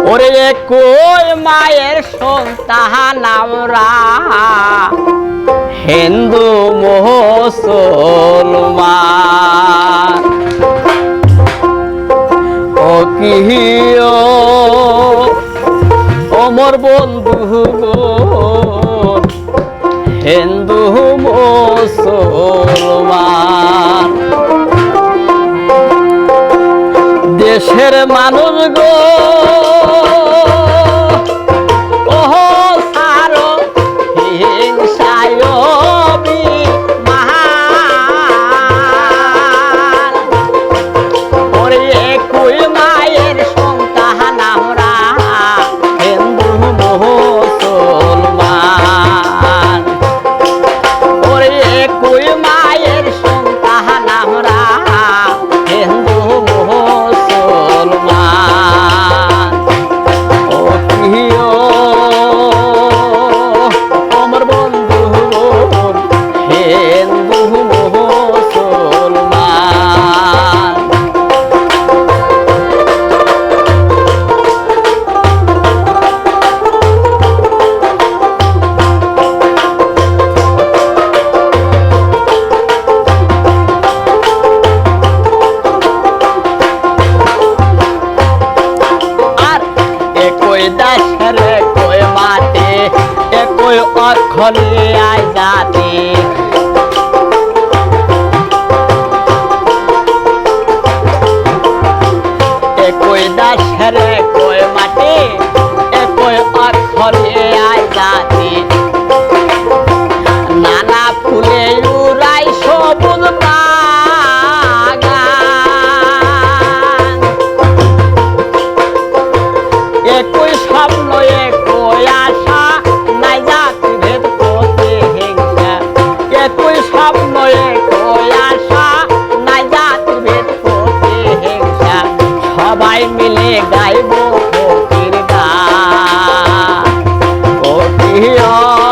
ওরে কই মায়ের সন্তান আমরা হিন্দু মুসলমান ও কিও ওমর বন্ধু হিন্দু মুসলমান দেশের মানুষ গো অক্ষরে আয় জাতি একই দাসের একই মাটি একই অক্ষরে আয় জাতি নানা ফুলে উড়াই সবুজ বাগান একই স্বপ্ন একই আশা নাই জাতি ভেদ করতে হিংসা একই স্বপ্ন একই আশা নাই জাতি ভেদ করতে হিংসা সবাই মিলে গাইব ফকির গান ও প্রিয়